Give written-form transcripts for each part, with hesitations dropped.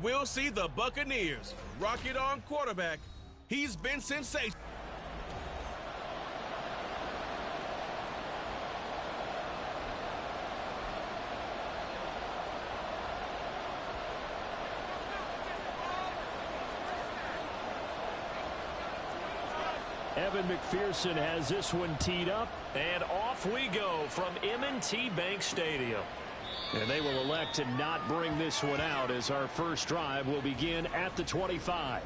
We'll see the Buccaneers rock it on quarterback. He's been sensational. Evan McPherson has this one teed up, and off we go from M&T Bank Stadium. And they will elect to not bring this one out as our first drive will begin at the 25.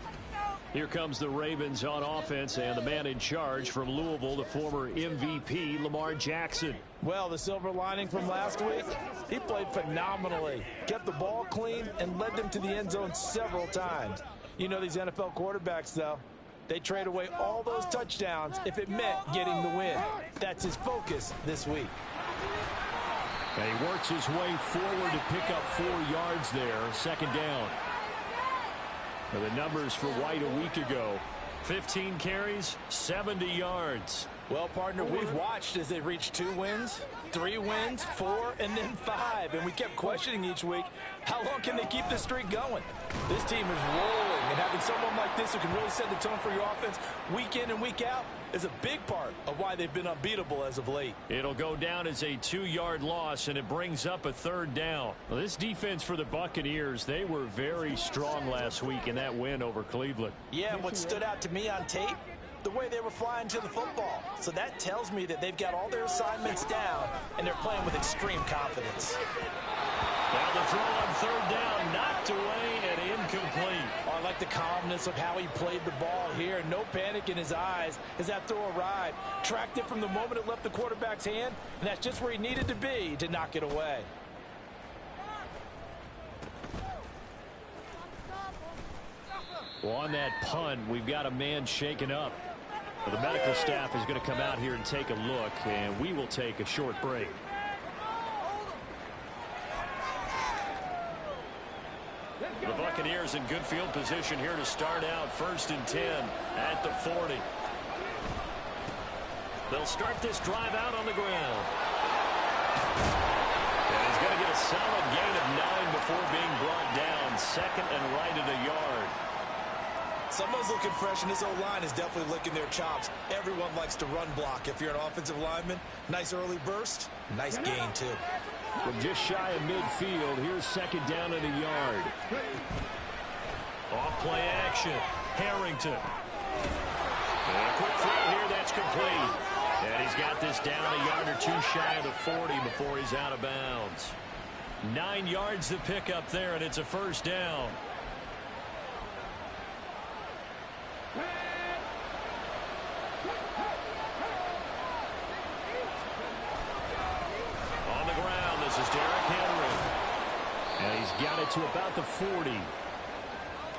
Here comes the Ravens on offense, and the man in charge from Louisville, the former MVP, Lamar Jackson. Well, the silver lining from last week, he played phenomenally. Kept the ball clean and led them to the end zone several times. You know these NFL quarterbacks, though. They trade away all those touchdowns if it meant getting the win. That's his focus this week. And he works his way forward to pick up 4 yards there, second down. Well, the numbers for White a week ago, 15 carries, 70 yards. Well, partner, we've watched as they've reached 2 wins, 3 wins, 4, and then 5. And we kept questioning each week, how long can they keep this streak going? This team is rolling, and having someone like this who can really set the tone for your offense week in and week out is a big part of why they've been unbeatable as of late. It'll go down as a 2-yard loss, and it brings up a 3rd down. Well, this defense for the Buccaneers, they were very strong last week in that win over Cleveland. Yeah, and what stood out to me on tape, the way they were flying to the football. So that tells me that they've got all their assignments down, and they're playing with extreme confidence. Now the throw on 3rd down, knocked away and incomplete. Oh, I like the calmness of how he played the ball here. No panic in his eyes as that throw arrived. Tracked it from the moment it left the quarterback's hand, and that's just where he needed to be to knock it away. Well, on that punt, we've got a man shaken up. Well, the medical staff is going to come out here and take a look, and we will take a short break. The Buccaneers in good field position here to start out 1st and 10 at the 40. They'll start this drive out on the ground. And he's going to get a solid gain of 9 before being brought down. 2nd and right at a yard. Someone's looking fresh, and this O-line is definitely licking their chops. Everyone likes to run block. If you're an offensive lineman, nice early burst, nice gain, too. From just shy of midfield, here's 2nd down and a yard. Off play action. Harrington. And a quick throw here, that's complete. And he's got this down a yard or 2 shy of the 40 before he's out of bounds. 9 yards to pick up there, and it's a 1st down. On the ground, this is Derrick Henry. And he's got it to about the 40.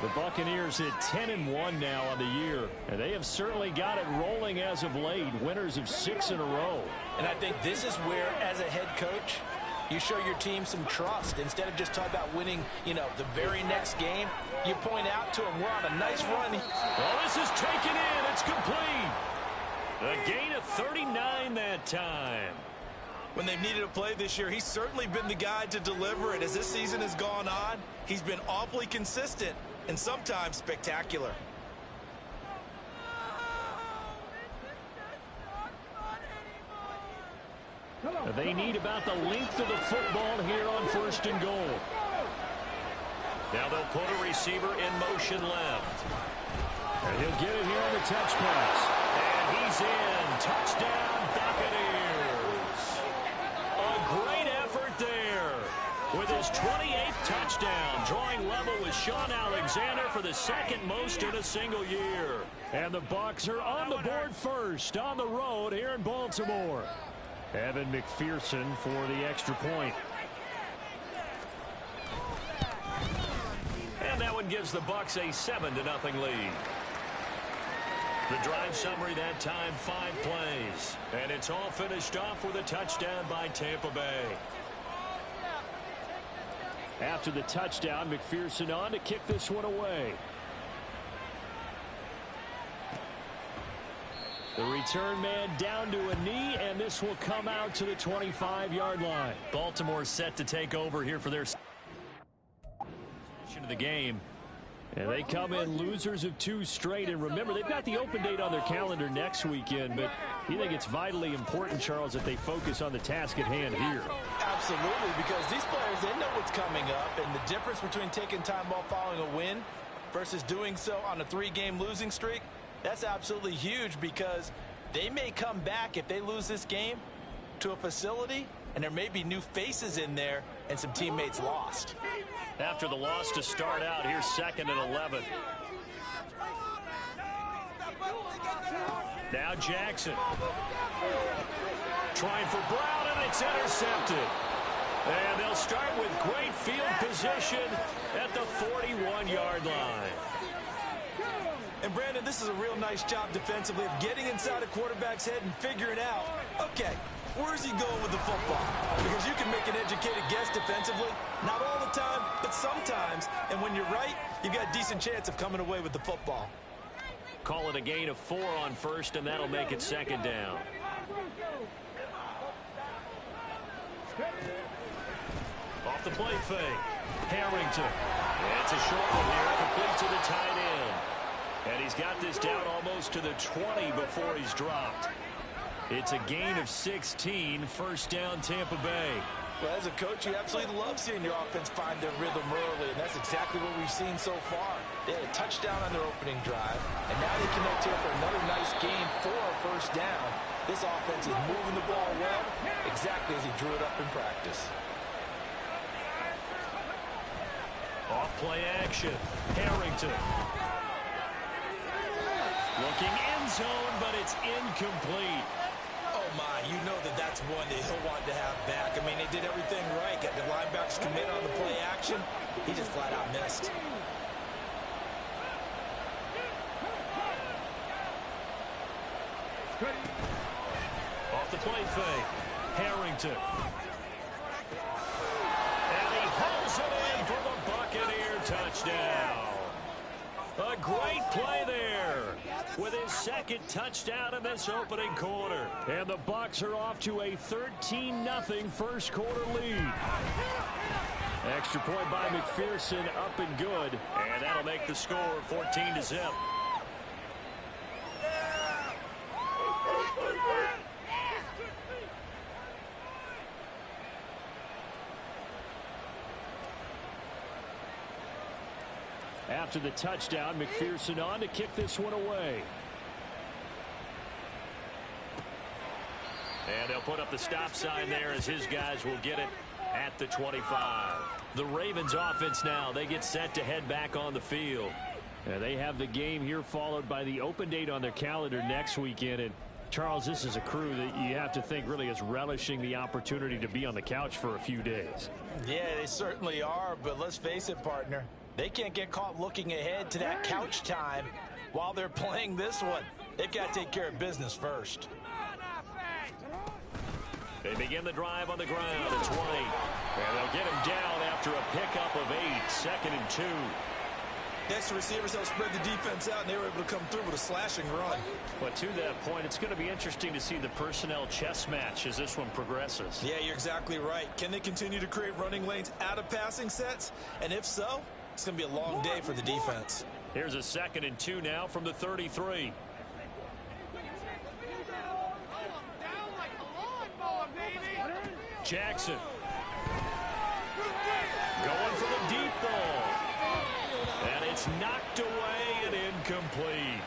The Buccaneers at 10-1 now on the year. And they have certainly got it rolling as of late. Winners of 6 in a row. And I think this is where, as a head coach, you show your team some trust. Instead of just talking about winning, the very next game, you point out to them, we're on a nice run. Well, this is taken in. It's complete. A gain of 39 that time. When they've needed a play this year, he's certainly been the guy to deliver it. As this season has gone on, he's been awfully consistent and sometimes spectacular. They need about the length of the football here on 1st and goal. Now they'll put a receiver in motion left. And he'll get it here on the touch pass. And he's in. Touchdown, Buccaneers. A great effort there. With his 28th touchdown, drawing level with Sean Alexander for the 2nd most in a single year. And the Bucs are on the board first on the road here in Baltimore. Evan McPherson for the extra point. And that one gives the Bucs a 7-0 lead. The drive summary that time, 5 plays. And it's all finished off with a touchdown by Tampa Bay. After the touchdown, McPherson on to kick this one away. The return man down to a knee, and this will come out to the 25-yard line. Baltimore set to take over here for their of the game. And they come in losers of 2 straight. And remember, they've got the open date on their calendar next weekend. But you think it's vitally important, Charles, that they focus on the task at hand here? Absolutely, because these players, they know what's coming up. And the difference between taking time off following a win versus doing so on a 3-game losing streak, that's absolutely huge, because they may come back if they lose this game to a facility, and there may be new faces in there and some teammates lost. After the loss to start out, here's 2nd and 11. Now Jackson. Trying for Brown, and it's intercepted. And they'll start with great field position at the 41-yard line. And Brandon, this is a real nice job defensively of getting inside a quarterback's head and figuring out, okay, where's he going with the football? Because you can make an educated guess defensively. Not all the time, but sometimes. And when you're right, you've got a decent chance of coming away with the football. Call it a gain of 4 on first, and that'll make it 2nd down. Off the play fake. Harrington. It's a short one here, complete to the tight end. And he's got this down almost to the 20 before he's dropped. It's a gain of 16, first down Tampa Bay. Well, as a coach, you absolutely love seeing your offense find their rhythm early, and that's exactly what we've seen so far. They had a touchdown on their opening drive, and now they connect here for another nice gain for a first down. This offense is moving the ball well, exactly as he drew it up in practice. Off play action. Harrington. Looking end zone, but it's incomplete. Oh, my, you know that's one that he'll want to have back. I mean, they did everything right. Got the linebackers commit on the play action. He just flat out missed. Off the play fake. Harrington. And he hauls it in for the Buccaneer touchdown. A great play there with his 2nd touchdown in this opening quarter. And the Bucs are off to a 13-0 first quarter lead. Extra point by McPherson, up and good. And that'll make the score 14-0. After the touchdown, McPherson on to kick this one away. And they'll put up the stop sign there as his guys will get it at the 25. The Ravens offense now, they get set to head back on the field. And they have the game here followed by the open date on their calendar next weekend. And Charles, this is a crew that you have to think really is relishing the opportunity to be on the couch for a few days. Yeah, they certainly are, but let's face it, partner. They can't get caught looking ahead to that couch time while they're playing this one. They've got to take care of business first. They begin the drive on the ground. It's White. And they'll get him down after a pickup of 8, 2nd and 2. Next, the receivers help spread the defense out, and they were able to come through with a slashing run. But to that point, it's going to be interesting to see the personnel chess match as this one progresses. Yeah, you're exactly right. Can they continue to create running lanes out of passing sets? And if so, it's going to be a long day for the defense. Here's a 2nd and 2 now from the 33. Jackson. Going for the deep ball. And it's knocked away and incomplete.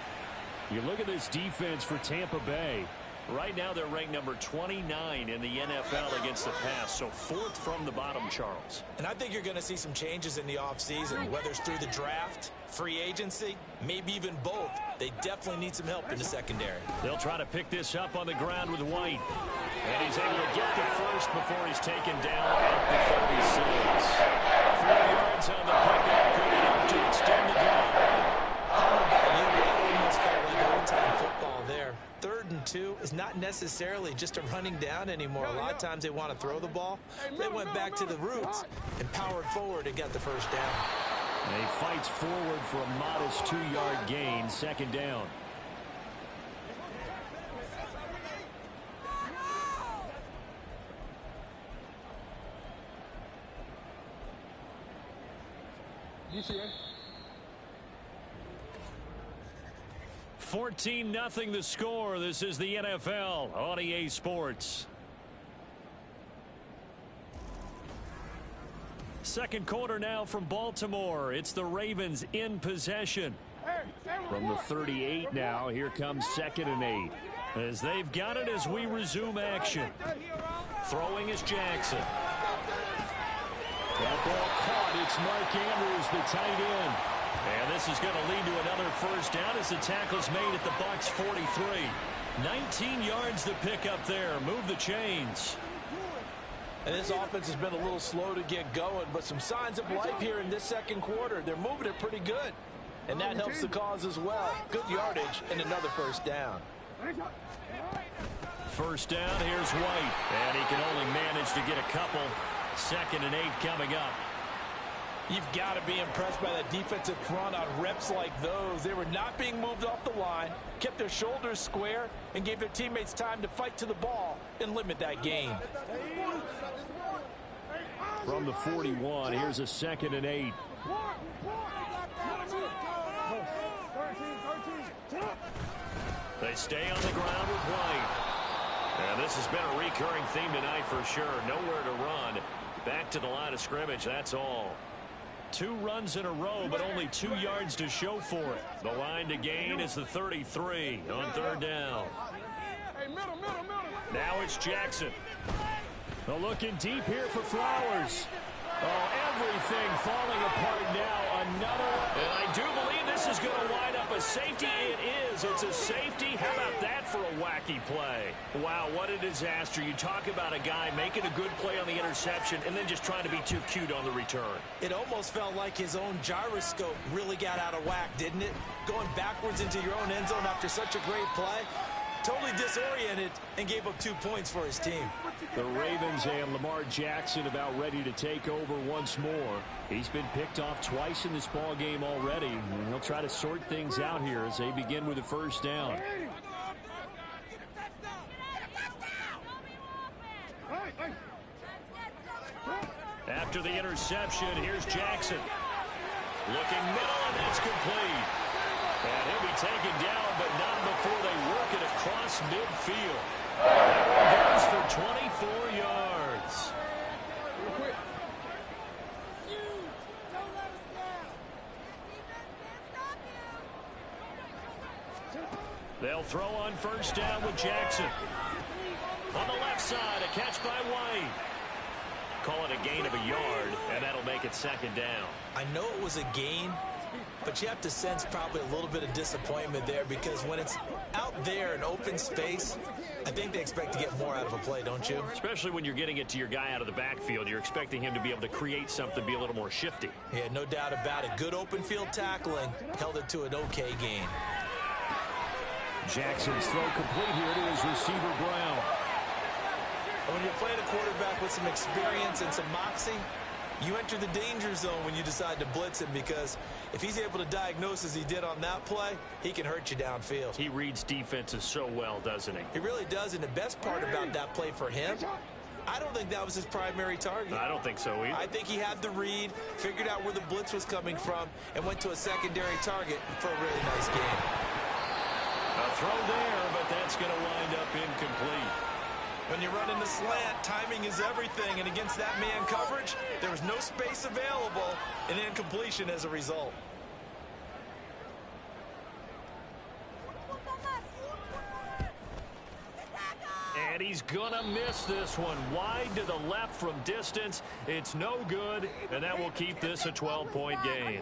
You look at this defense for Tampa Bay. Right now they're ranked number 29 in the NFL against the pass, so 4th from the bottom, Charles. And I think you're going to see some changes in the offseason, whether it's through the draft, free agency, maybe even both. They definitely need some help in the secondary. They'll try to pick this up on the ground with White. And he's able to get the first before he's taken down at the 36. 4 yards on the pickup, good enough to extend the drive. Almost felt like old-time football there. 3rd and 2 is not necessarily just a running down anymore. A lot of times they want to throw the ball. They went back to the roots and powered forward and got the first down. And he fights forward for a modest 2-yard gain, 2nd down. 14-0 the score. This is the NFL on EA Sports. Second quarter now from Baltimore. It's the Ravens in possession. From the 38 now, here comes 2nd and 8. As they've got it as we resume action. Throwing is Jackson. That ball caught. It's Mark Andrews, the tight end. And this is going to lead to another first down as the tackle's made at the Bucs 43. 19 yards to pick up there. Move the chains. And this offense has been a little slow to get going, but some signs of life here in this second quarter. They're moving it pretty good. And that helps the cause as well. Good yardage and another first down. First down, here's White. And he can only manage to get a couple. 2nd and 8 coming up. You've got to be impressed by that defensive front on reps like those. They were not being moved off the line, kept their shoulders square, and gave their teammates time to fight to the ball and limit that gain. From the 41, here's a 2nd and 8. They stay on the ground with White. And this has been a recurring theme tonight for sure. Nowhere to run. Back to the line of scrimmage, that's all. 2 runs in a row, but only 2 yards to show for it. The line to gain is the 33 on 3rd down. Now it's Jackson. They're looking deep here for Flowers. Oh, everything falling apart now. Another. And I do believe this is going to wind up a safety. It is. It's a safety. How about that for a wacky play? Wow, what a disaster. You talk about a guy making a good play on the interception and then just trying to be too cute on the return. It almost felt like his own gyroscope really got out of whack, didn't it? Going backwards into your own end zone after such a great play. Totally disoriented and gave up 2 points for his team. The Ravens and Lamar Jackson about ready to take over once more. He's been picked off twice in this ball game already. And he'll try to sort things out here as they begin with a first down. After the interception, here's Jackson. Looking middle, and that's complete. And he'll be taken down, but not before they work it across midfield. That one goes for 24 yards. They'll throw on first down with Jackson. On the left side, a catch by White. Call it a gain of a yard, and that'll make it 2nd down. I know it was a gain, but you have to sense probably a little bit of disappointment there because when it's out there in open space, I think they expect to get more out of a play, don't you? Especially when you're getting it to your guy out of the backfield. You're expecting him to be able to create something, be a little more shifty. Yeah, no doubt about it. Good open field tackling held it to an okay gain. Jackson's throw complete here to his receiver, Brown. When you're playing a quarterback with some experience and some moxie, you enter the danger zone when you decide to blitz him because if he's able to diagnose as he did on that play, he can hurt you downfield. He reads defenses so well, doesn't he? He really does, and the best part about that play for him, I don't think that was his primary target. I don't think so either. I think he had the read, figured out where the blitz was coming from, and went to a secondary target for a really nice game. A throw there, but that's going to wind up incomplete. When you run in the slant, timing is everything, and against that man coverage, there was no space available, and incompletion as a result. And he's gonna miss this one. Wide to the left from distance. It's no good, and that will keep this a 12-point game.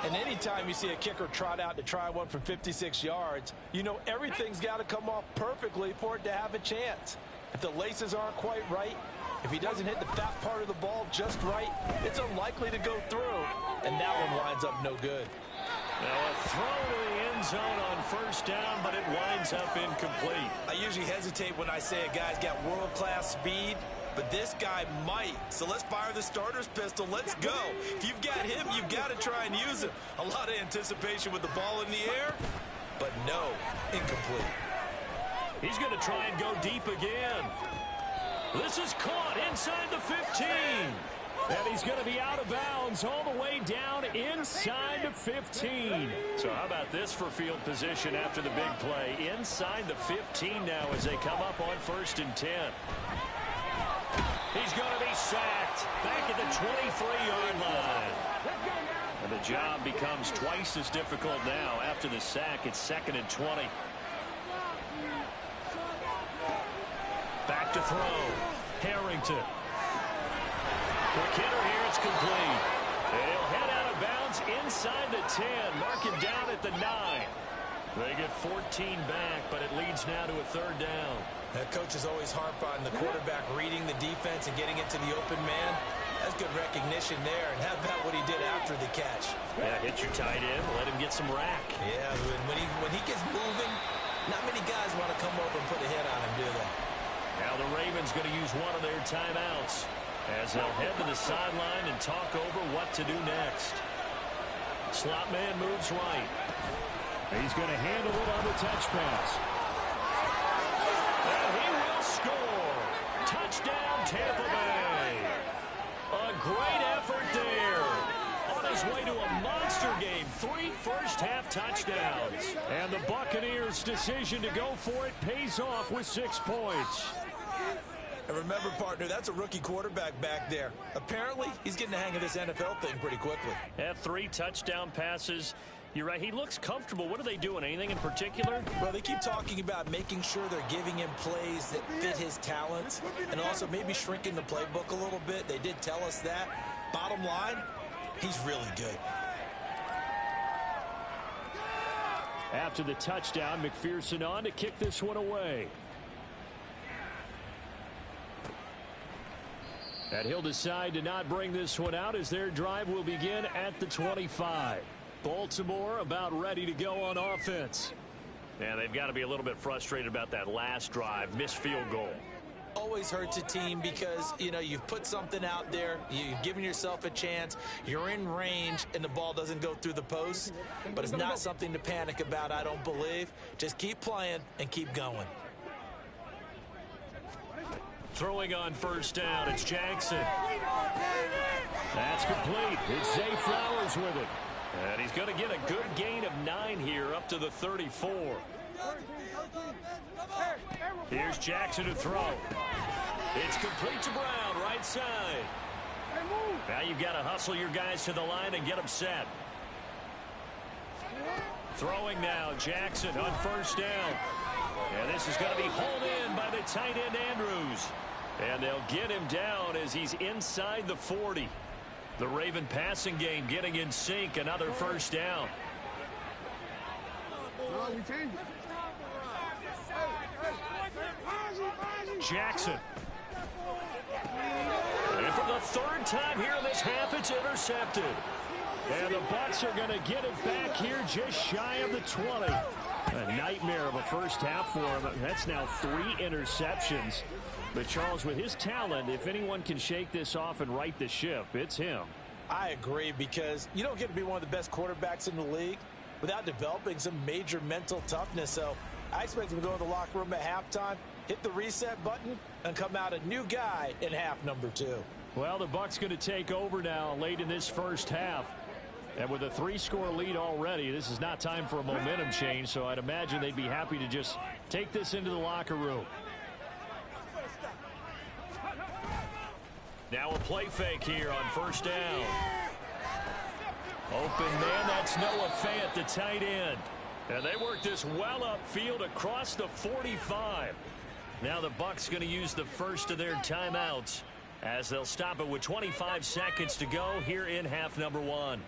And anytime you see a kicker trot out to try one from 56 yards, you know everything's got to come off perfectly for it to have a chance. If the laces aren't quite right, if he doesn't hit the fat part of the ball just right, it's unlikely to go through, and that one winds up no good. Now a throw to the end zone on first down, but it winds up incomplete. I usually hesitate when I say a guy's got world-class speed, but this guy might. So let's fire the starter's pistol. Let's go. If you've got him, you've got to try and use him. A lot of anticipation with the ball in the air, but no, incomplete. He's going to try and go deep again. This is caught inside the 15. And he's going to be out of bounds all the way down inside the 15. So how about this for field position after the big play? Inside the 15 now as they come up on 1st and 10. He's going to be sacked back at the 23-yard line. And the job becomes twice as difficult now. After the sack, it's 2nd and 20. Back to throw. Harrington. Quick hitter here, it's complete. And he'll head out of bounds inside the 10. Mark him down at the 9. They get 14 back, but it leads now to a 3rd down. That coach is always harp on the quarterback reading the defense and getting it to the open man. That's good recognition there. And how about what he did after the catch? Yeah, hit your tight end, let him get some rack. Yeah, when he gets moving, not many guys want to come over and put a hit on him, do they? Now the Ravens going to use one of their timeouts as they'll head to the sideline and talk over what to do next. Slot man moves right. He's going to handle it on the touch pass. And he will score. Touchdown, Tampa Bay. A great effort there. On his way to a monster game. 3 first-half touchdowns. And the Buccaneers' decision to go for it pays off with 6 points. And remember, partner, that's a rookie quarterback back there. Apparently, he's getting the hang of this NFL thing pretty quickly. Have 3 touchdown passes. You're right. He looks comfortable. What are they doing? Anything in particular? Well, they keep talking about making sure they're giving him plays that fit his talents and also maybe shrinking the playbook a little bit. They did tell us that. Bottom line, he's really good. After the touchdown, McPherson on to kick this one away. And he'll decide to not bring this one out as their drive will begin at the 25. Baltimore about ready to go on offense. And they've got to be a little bit frustrated about that last drive, missed field goal. Always hurts a team because, you know, you've put something out there, you've given yourself a chance, you're in range, and the ball doesn't go through the post. But it's not something to panic about, I don't believe. Just keep playing and keep going. Throwing on 1st down, it's Jackson. That's complete. It's Zay Flowers with it. And he's going to get a good gain of 9 here up to the 34. Here's Jackson to throw. It's complete to Brown, right side. Now you've got to hustle your guys to the line and get them set. Throwing now, Jackson on 1st down. And this is going to be hauled in by the tight end Andrews. And they'll get him down as he's inside the 40. The Raven passing game getting in sync, another 1st down. Jackson. And for the 3rd time here in this half, it's intercepted. And the Bucs are going to get it back here just shy of the 20. A nightmare of a first half for him. That's now 3 interceptions. But Charles, with his talent, if anyone can shake this off and right the ship, it's him. I agree, because you don't get to be one of the best quarterbacks in the league without developing some major mental toughness. So I expect him to go to the locker room at halftime, hit the reset button, and come out a new guy in half number 2. Well, the Bucs going to take over now late in this first half. And with a 3-score lead already, this is not time for a momentum change, so I'd imagine they'd be happy to just take this into the locker room. Now a play fake here on 1st down. Open man, that's Noah Fant, the tight end. And they work this well upfield across the 45. Now the Bucs going to use the first of their timeouts as they'll stop it with 25 seconds to go here in half number 1.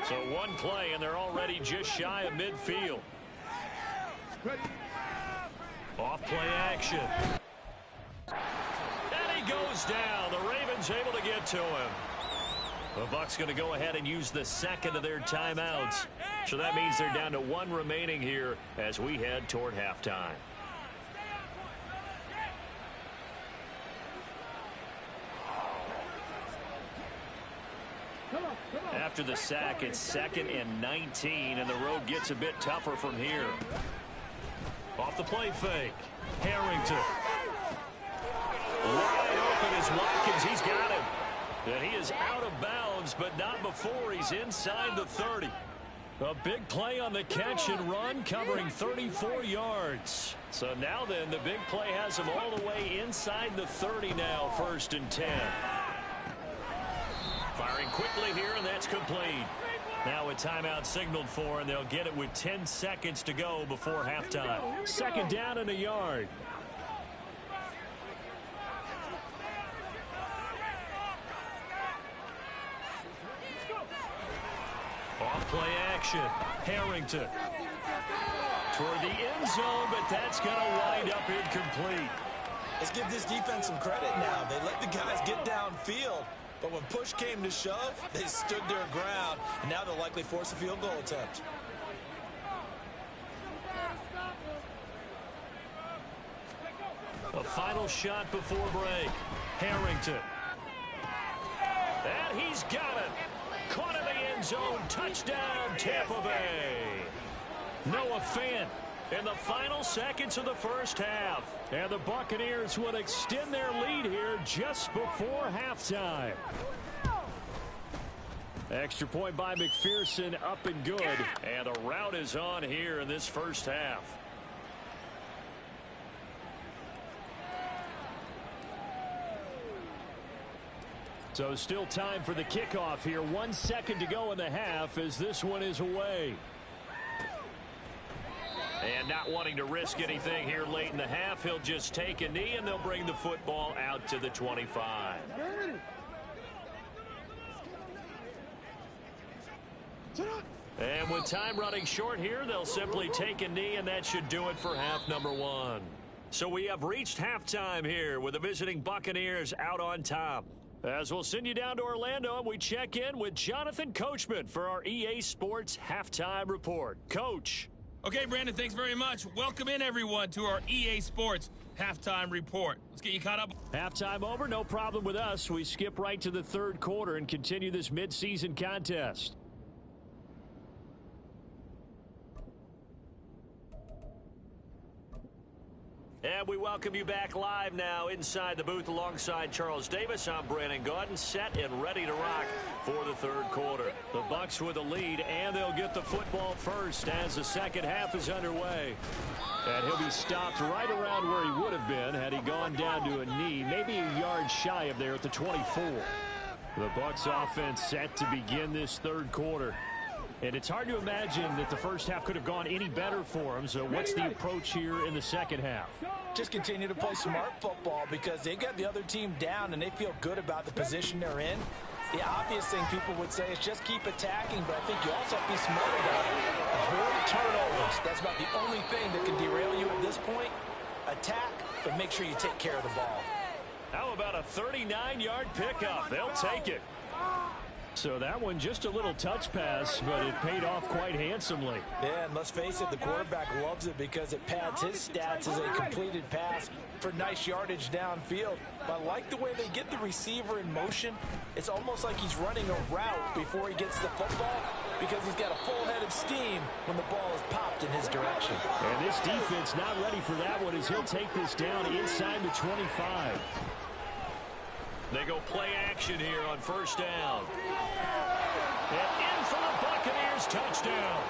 So 1 play, and they're already just shy of midfield. Off play action. And he goes down. The Ravens able to get to him. The Bucs going to go ahead and use the 2nd of their timeouts. So that means they're down to 1 remaining here as we head toward halftime. After the sack, it's 2nd and 19, and the road gets a bit tougher from here. Off off the play fake. Harrington. Wide open is Watkins. He's got him. And he is out of bounds, but not before he's inside the 30. A big play on the catch and run, covering 34 yards. So now then, the big play has him all the way inside the 30 now, 1st and 10. Firing quickly here, and that's complete. Now a timeout signaled for, and they'll get it with 10 seconds to go before halftime. 2nd down and a yard. Off-play action. Harrington. Toward the end zone, but that's going to wind up incomplete. Let's give this defense some credit now. They let the guys get downfield, but when push came to shove, they stood their ground, and now they'll likely force a field goal attempt. A final shot before break. Harrington. And he's got it. Caught in the end zone. Touchdown, Tampa Bay. Noah Fant in the final seconds of the first half. And the Buccaneers will extend their lead here just before halftime. Extra point by McPherson, up and good. And the route is on here in this first half. So still time for the kickoff here. 1 second to go in the half as this one is away. And not wanting to risk anything here late in the half, he'll just take a knee and they'll bring the football out to the 25. And with time running short here, they'll simply take a knee, and that should do it for half number 1. So we have reached halftime here with the visiting Buccaneers out on top. As we'll send you down to Orlando, and we check in with Jonathan Coachman for our EA Sports Halftime Report. Coach. Okay, Brandon, thanks very much. Welcome in, everyone, to our EA Sports Halftime Report. Let's get you caught up. Halftime over, no problem with us. We skip right to the 3rd quarter and continue this midseason contest. And we welcome you back live now inside the booth alongside Charles Davis. I'm Brandon Gaudin, set and ready to rock for the 3rd quarter. The Bucs with a lead, and they'll get the football first as the second half is underway. And he'll be stopped right around where he would have been had he gone down to a knee, maybe a yard shy of there at the 24. The Bucs offense set to begin this 3rd quarter. And it's hard to imagine that the first half could have gone any better for them. So what's the approach here in the second half? Just continue to play smart football because they got the other team down and they feel good about the position they're in. The obvious thing people would say is just keep attacking, but I think you also have to be smart about it. Avoid turnovers. That's about the only thing that can derail you at this point. Attack, but make sure you take care of the ball. How about a 39-yard pickup? They'll take it. So that one just a little touch pass, but it paid off quite handsomely. Yeah, and let's face it, the quarterback loves it because it pads his stats as a completed pass for nice yardage downfield. But I like the way they get the receiver in motion. It's almost like he's running a route before he gets the football because he's got a full head of steam when the ball is popped in his direction. And this defense not ready for that one as he'll take this down inside the 25. They go play action here on 1st down. And in for the Buccaneers touchdown.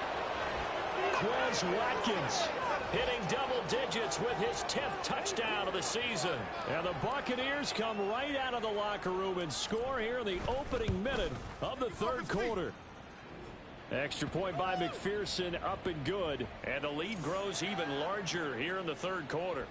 Quez Watkins hitting double digits with his 10th touchdown of the season. And the Buccaneers come right out of the locker room and score here in the opening minute of the 3rd quarter. Extra point by McPherson, up and good. And the lead grows even larger here in the 3rd quarter.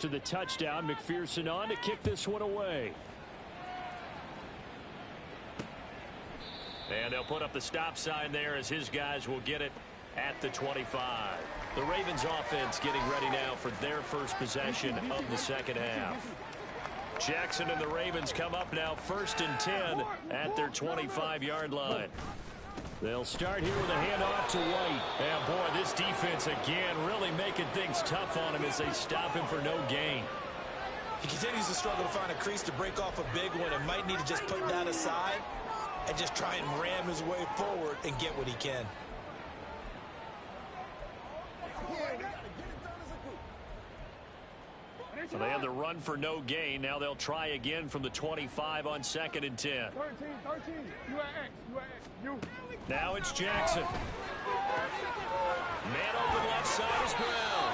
After the touchdown, McPherson on to kick this one away. And they'll put up the stop sign there as his guys will get it at the 25. The Ravens offense getting ready now for their first possession of the second half. Jackson and the Ravens come up now 1st and 10 at their 25-yard line. They'll start here with a handoff to White. And boy, this defense again really making things tough on him as they stop him for no gain. He continues to struggle to find a crease to break off a big one and might need to just put that aside and just try and ram his way forward and get what he can. So they had the run for no gain. Now they'll try again from the 25 on 2nd and 10. 13, you at X. Now it's Jackson. Man open left side is Brown.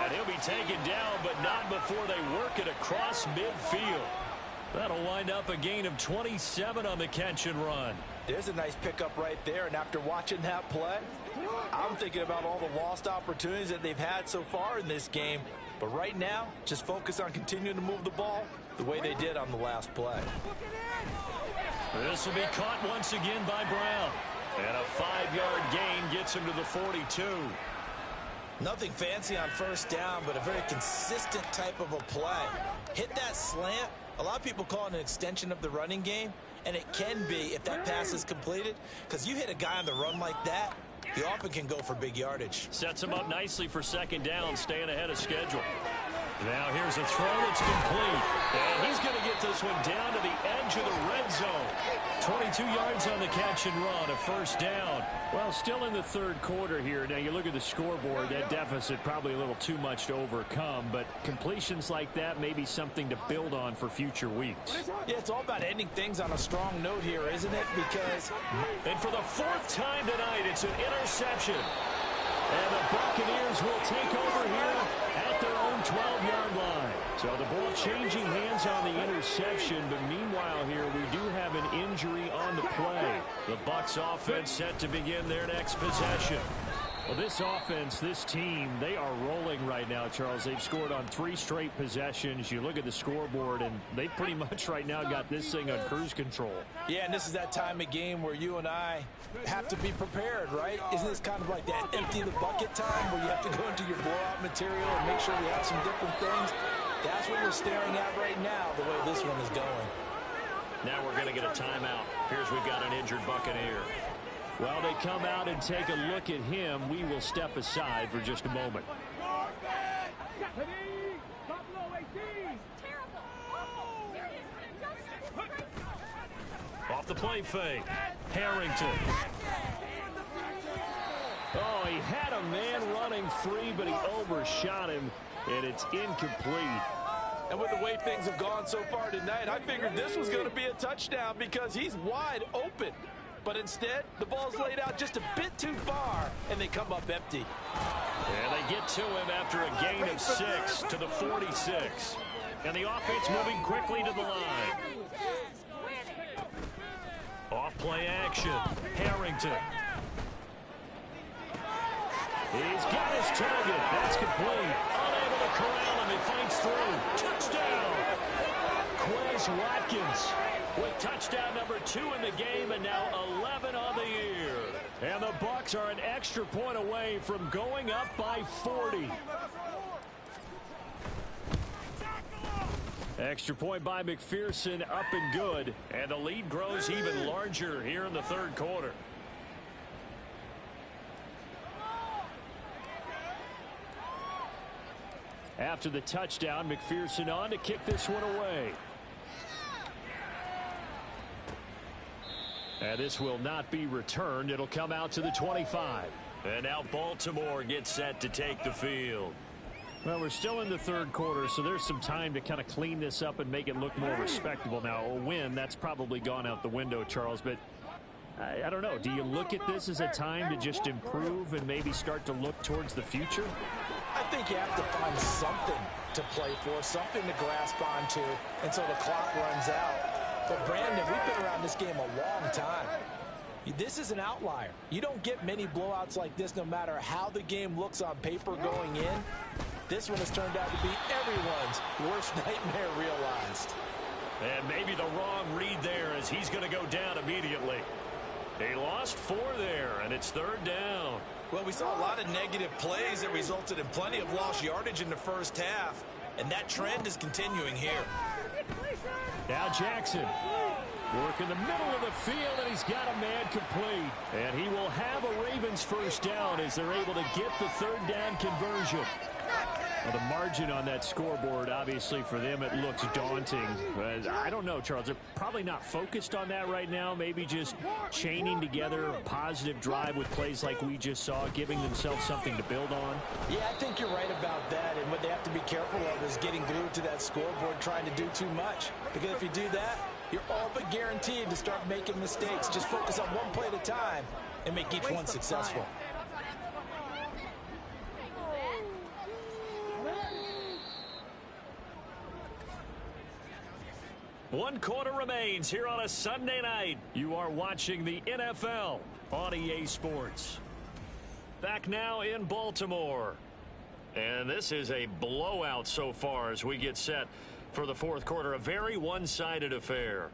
And he'll be taken down, but not before they work it across midfield. That'll wind up a gain of 27 on the catch and run. There's a nice pickup right there, and after watching that play, I'm thinking about all the lost opportunities that they've had so far in this game. But right now, just focus on continuing to move the ball the way they did on the last play. This will be caught once again by Brown. And a 5-yard gain gets him to the 42. Nothing fancy on first down, but a very consistent type of a play. Hit that slant. A lot of people call it an extension of the running game, and it can be if that pass is completed, because you hit a guy on the run like that, he often can go for big yardage. Sets him up nicely for 2nd down, staying ahead of schedule. Now here's a throw that's complete. And he's going to get this one down to the edge of the red zone. 22 yards on the catch and run, a 1st down. Well, still in the 3rd quarter here. Now you look at the scoreboard, that deficit probably a little too much to overcome, but completions like that may be something to build on for future weeks. Yeah, it's all about ending things on a strong note here, isn't it? Because... And for the 4th time tonight, it's an interception. And the Buccaneers will take over here at their own 12-yard line. So the ball changing hands on the interception, but meanwhile here we do have an injury on the play. The Bucs offense set to begin their next possession. Well, this offense, this team, they are rolling right now, Charles. They've scored on 3 straight possessions. You look at the scoreboard, and they pretty much right now got this thing on cruise control. Yeah, and this is that time of game where you and I have to be prepared, right? Isn't this kind of like that empty the bucket time where you have to go into your blowout material and make sure we have some different things? That's what we're staring at right now, the way this one is going. Now we're going to get a timeout. Here's we've got an injured Buccaneer. While they come out and take a look at him, we will step aside for just a moment. Off the play fake. Harrington. Oh, he had a man running free, but he overshot him, and it's incomplete. And with the way things have gone so far tonight, I figured this was going to be a touchdown because he's wide open. But instead, the ball's laid out just a bit too far, and they come up empty. And they get to him after a gain of 6 to the 46. And the offense moving quickly to the line. Off play action. Harrington. He's got his target. That's complete. Unable to corral him. He fights through. Touchdown. Quez Watkins with touchdown number 2 in the game, and now 11 on the year. And the Bucs are an extra point away from going up by 40. Extra point by McPherson, up and good. And the lead grows even larger here in the 3rd quarter. After the touchdown, McPherson on to kick this one away. And this will not be returned. It'll come out to the 25. And now Baltimore gets set to take the field. Well, we're still in the 3rd quarter, so there's some time to kind of clean this up and make it look more respectable. Now, a win, that's probably gone out the window, Charles, but I don't know. Do you look at this as a time to just improve and maybe start to look towards the future? I think you have to find something to play for, something to grasp onto until the clock runs out. But, Brandon, we've been around this game a long time. This is an outlier. You don't get many blowouts like this no matter how the game looks on paper going in. This one has turned out to be everyone's worst nightmare realized. And maybe the wrong read there as he's going to go down immediately. He lost 4 there, and it's 3rd down. Well, we saw a lot of negative plays that resulted in plenty of lost yardage in the first half, and that trend is continuing here. Now Jackson. Work in the middle of the field, and he's got a man complete. And he will have a Ravens first down as they're able to get the third down conversion. Well, the margin on that scoreboard, obviously, for them, it looks daunting. But I don't know, Charles. They're probably not focused on that right now. Maybe just chaining together a positive drive with plays like we just saw, giving themselves something to build on. Yeah, I think you're right about that. And what they have to be careful of is getting glued to that scoreboard, trying to do too much. Because if you do that, you're all but guaranteed to start making mistakes. Just focus on one play at a time and make each one successful. One quarter remains here on a Sunday night. You are watching the NFL on EA Sports. Back now in Baltimore. And this is a blowout so far as we get set for the fourth quarter. A very one-sided affair.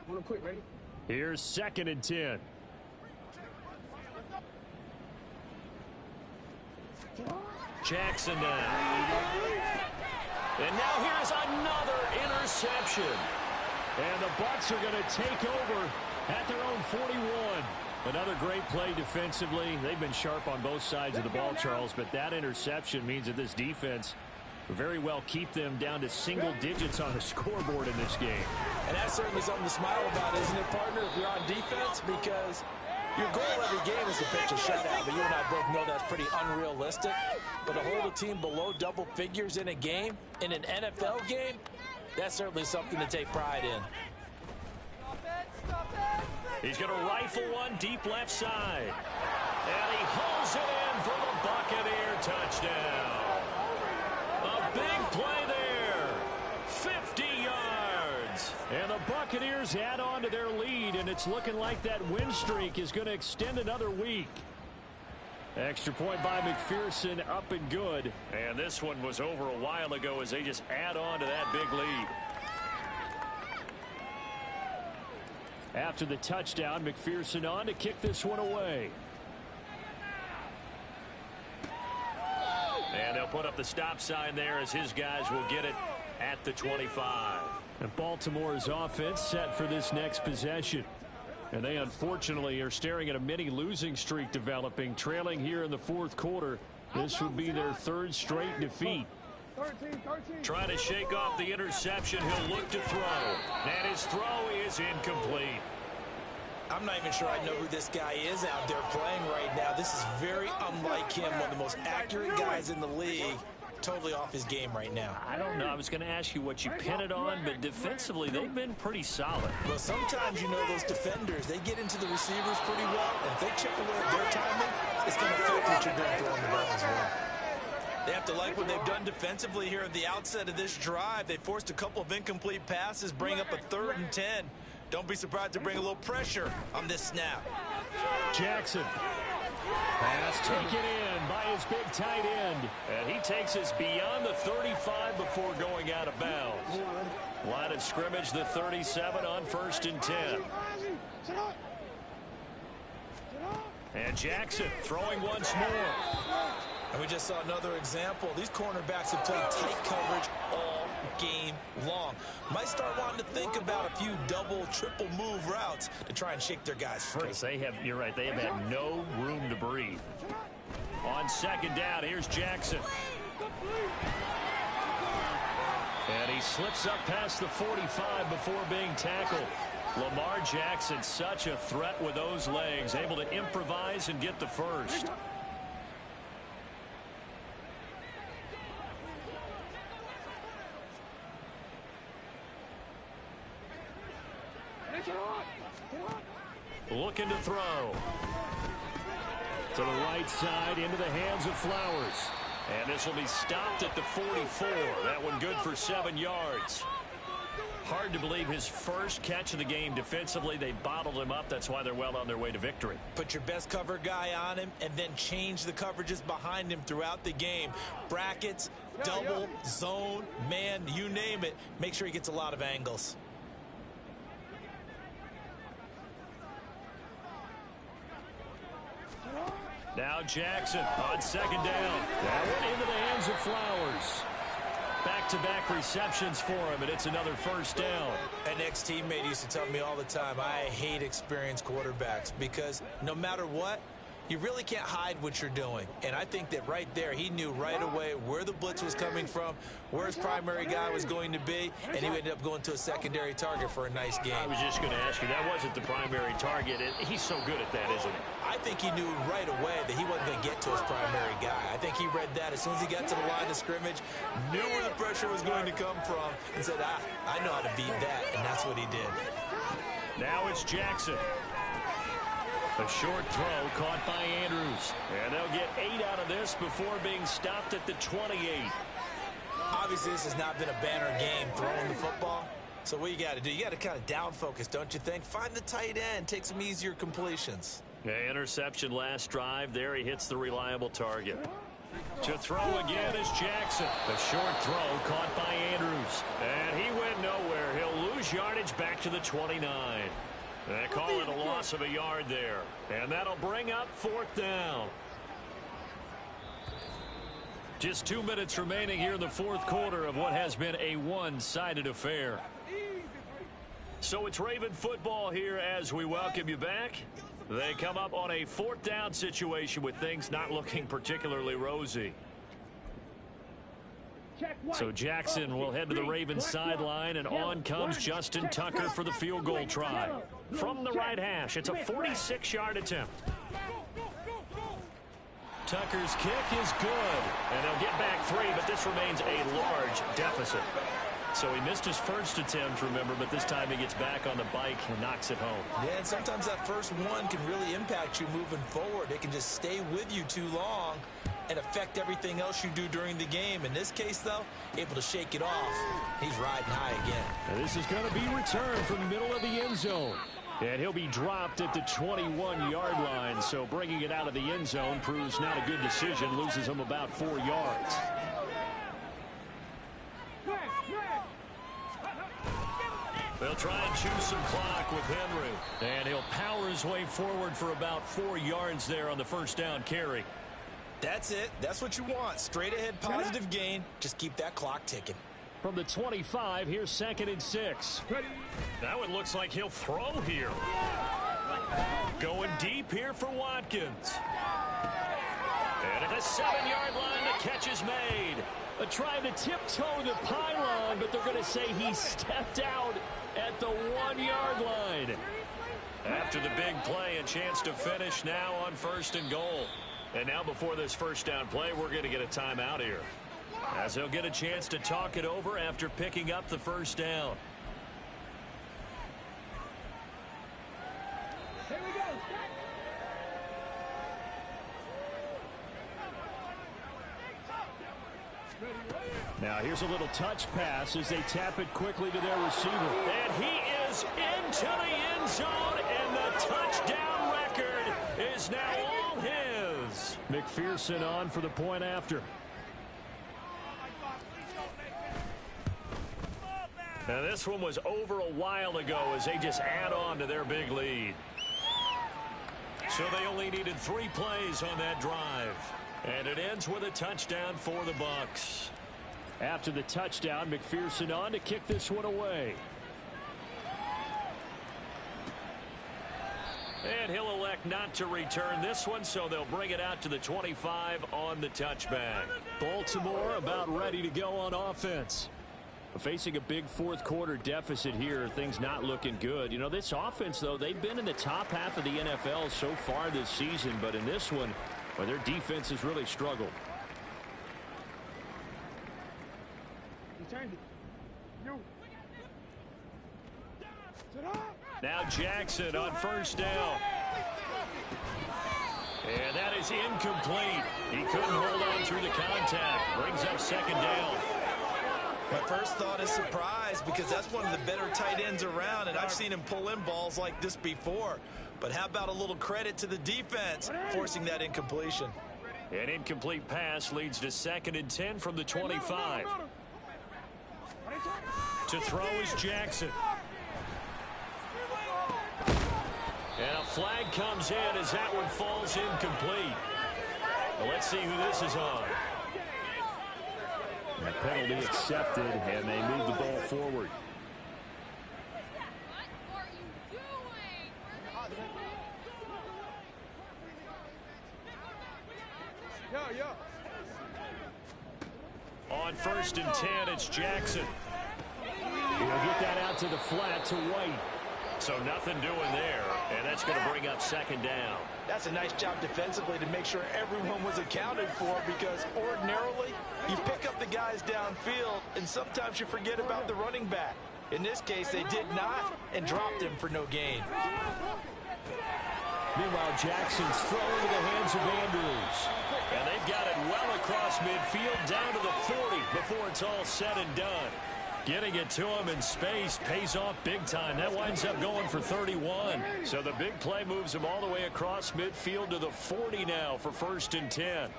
Want to quit, ready? Here's 2nd and 10. Jackson now. And now here's another interception. And the Bucs are going to take over at their own 41. Another great play defensively. They've been sharp on both sides of the ball, Charles, but that interception means that this defense very well keep them down to single digits on the scoreboard in this game. And that's certainly something to smile about, isn't it, partner, if you're on defense? Because your goal every game is to pitch a shutout, but you and I both know that's pretty unrealistic. But to hold a team below double figures in a game, in an NFL game, that's certainly something to take pride in. He's going to rifle one deep left side. And he hauls it in for the Buccaneer touchdown. A big play there. 50 yards. And the Buccaneers add on to their lead, and it's looking like that win streak is going to extend another week. Extra point by McPherson, up and good. And this one was over a while ago as they just add on to that big lead. After the touchdown, McPherson on to kick this one away. And they'll put up the stop sign there as his guys will get it at the 25. And Baltimore's offense set for this next possession. And they unfortunately are staring at a mini losing streak developing, trailing here in the fourth quarter. This would be their third straight defeat. 13. Trying to shake off the interception. He'll look to throw. And his throw is incomplete. I'm not even sure I know who this guy is out there playing right now. This is very unlike him, one of the most accurate guys in the league. Totally off his game right now. I don't know. I was going to ask you what you pin it on, but defensively, they've been pretty solid. Well, sometimes, you know, those defenders, they get into the receivers pretty well, and if they chip away at their timing, it's going to affect what you're doing throwing the ball as well. They have to like what they've done defensively here at the outset of this drive. They forced a couple of incomplete passes, bring up a 3rd and 10. Don't be surprised to bring a little pressure on this snap. Jackson. Pass taken in by his big tight end. And he takes us beyond the 35 before going out of bounds. Line of scrimmage, the 37 on 1st and 10. And Jackson throwing once more. And we just saw another example. These cornerbacks have played tight coverage all game long. Might start wanting to think about a few double, triple move routes to try and shake their guys free. They have, you're right, they have had no room to breathe. On 2nd down, here's Jackson. And he slips up past the 45 before being tackled. Lamar Jackson, such a threat with those legs, able to improvise and get the first. Looking to throw. To the right side, into the hands of Flowers. And this will be stopped at the 44. That one good for 7 yards. Hard to believe his first catch of the game defensively. They bottled him up. That's why they're well on their way to victory. Put your best cover guy on him and then change the coverages behind him throughout the game. Brackets, double, zone, man, you name it. Make sure he gets a lot of angles. Now Jackson on second down. That went into the hands of Flowers. Back-to-back receptions for him, and it's another first down. An ex-teammate used to tell me all the time, I hate experienced quarterbacks because no matter what, you really can't hide what you're doing. And I think that right there, he knew right away where the blitz was coming from, where his primary guy was going to be, and he ended up going to a secondary target for a nice game. I was just going to ask you, that wasn't the primary target. He's so good at that, isn't he? I think he knew right away that he wasn't going to get to his primary guy. I think he read that as soon as he got to the line of scrimmage, knew where the pressure was going to come from, and said, I know how to beat that, and that's what he did. Now it's Jackson. A short throw caught by Andrews. And they'll get 8 out of this before being stopped at the 28. Obviously, this has not been a banner game throwing the football. So what you got to do, you got to kind of down focus, don't you think? Find the tight end, take some easier completions. Yeah, interception last drive. There he hits the reliable target. To throw again is Jackson. A short throw caught by Andrews. And he went nowhere. He'll lose yardage back to the 29. They call it a loss of a yard there. And that'll bring up fourth down. Just 2 minutes remaining here in the fourth quarter of what has been a one-sided affair. So it's Raven football here as we welcome you back. They come up on a fourth down situation with things not looking particularly rosy. So Jackson will head to the Ravens sideline, and on comes Justin Tucker for the field goal try. From the right hash, it's a 46-yard attempt. Tucker's kick is good, and they'll get back 3, but this remains a large deficit. So he missed his first attempt, remember, but this time he gets back on the bike and knocks it home. Yeah, and sometimes that first one can really impact you moving forward. It can just stay with you too long and affect everything else you do during the game. In this case, though, able to shake it off. He's riding high again. And this is going to be returned from the middle of the end zone. And he'll be dropped at the 21-yard line, so bringing it out of the end zone proves not a good decision, loses him about 4 yards. They'll try and choose some clock with Henry. And he'll power his way forward for about 4 yards there on the first down carry. That's it. That's what you want. Straight ahead positive gain. Just keep that clock ticking. From the 25, here's 2nd and 6. Now it looks like he'll throw here. Going deep here for Watkins. And at the 7-yard line, the catch is made. Trying to tiptoe the pylon, but they're going to say he stepped out at the 1-yard line. After the big play, a chance to finish now on 1st and goal. And now before this first down play, we're going to get a timeout here, as they'll get a chance to talk it over after picking up the first down. Here we go. Now here's a little touch pass as they tap it quickly to their receiver. And he is into the end zone, and the touchdown record is now all his. McPherson on for the point after. Now this one was over a while ago as they just add on to their big lead. So they only needed 3 plays on that drive. And it ends with a touchdown for the Bucks. After the touchdown, McPherson on to kick this one away. And he'll elect not to return this one, so they'll bring it out to the 25 on the touchback. Baltimore about ready to go on offense. Facing a big fourth quarter deficit here, things not looking good. You know, this offense, though, they've been in the top half of the NFL so far this season, but in this one, well, their defense has really struggled. Now Jackson on first down. And that is incomplete. He couldn't hold on through the contact. Brings up 2nd down. My first thought is surprise, because that's one of the better tight ends around, and I've seen him pull in balls like this before. But how about a little credit to the defense forcing that incompletion? An incomplete pass leads to 2nd and 10 from the 25. To throw is Jackson. And a flag comes in as that one falls incomplete. Well, let's see who this is on. That penalty accepted, and they move the ball forward. On 1st and 10, it's Jackson. He'll get that out to the flat to White. So nothing doing there, and that's going to bring up 2nd down. That's a nice job defensively to make sure everyone was accounted for, because ordinarily you pick up the guys downfield and sometimes you forget about the running back. In this case, they did not and dropped him for no gain. Meanwhile, Jackson's throw into the hands of Andrews. And they've got it well across midfield down to the 40 before it's all said and done. Getting it to him in space pays off big time. That winds up going for 31. So the big play moves him all the way across midfield to the 40 now for 1st and 10.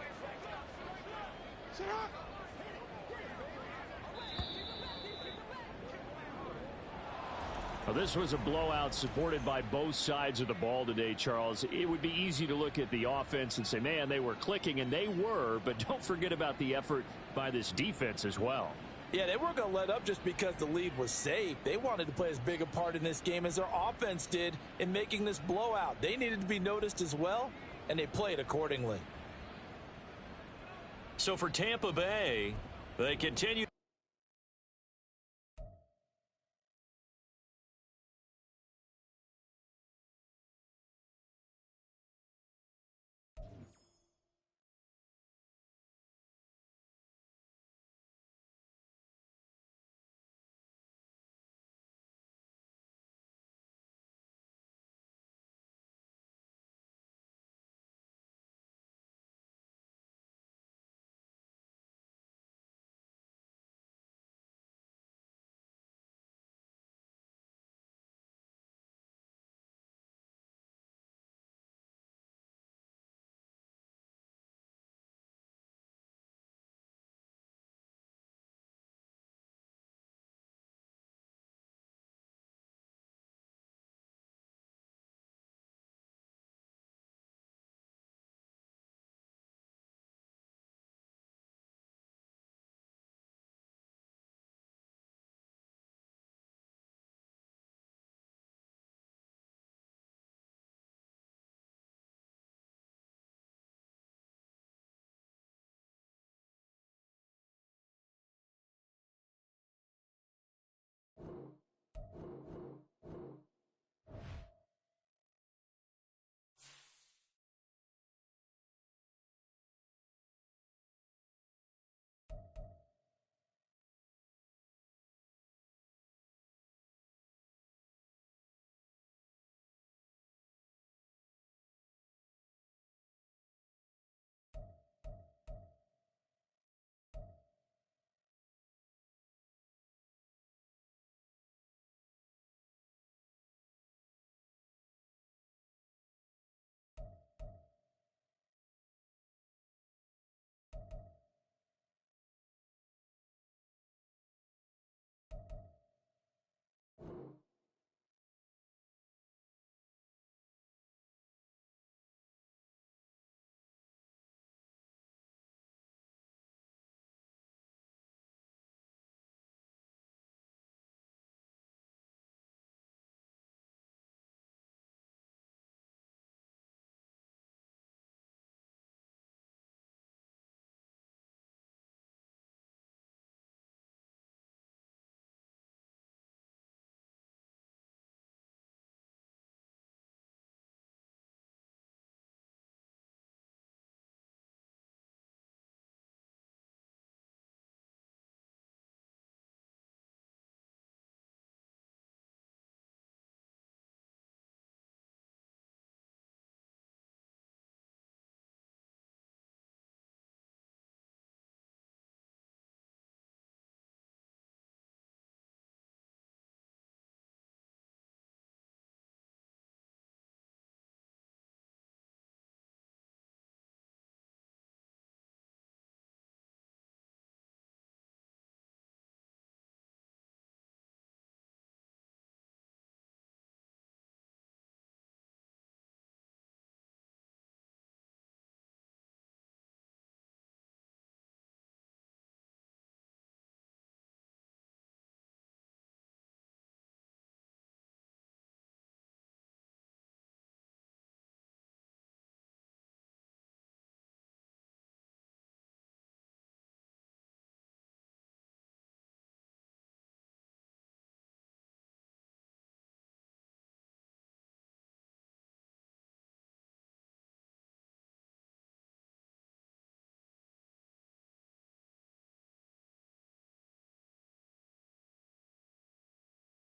Well, this was a blowout supported by both sides of the ball today, Charles. It would be easy to look at the offense and say, man, they were clicking, and they were, but don't forget about the effort by this defense as well. Yeah, they weren't going to let up just because the lead was safe. They wanted to play as big a part in this game as their offense did in making this blowout. They needed to be noticed as well, and they played accordingly. So for Tampa Bay, they continue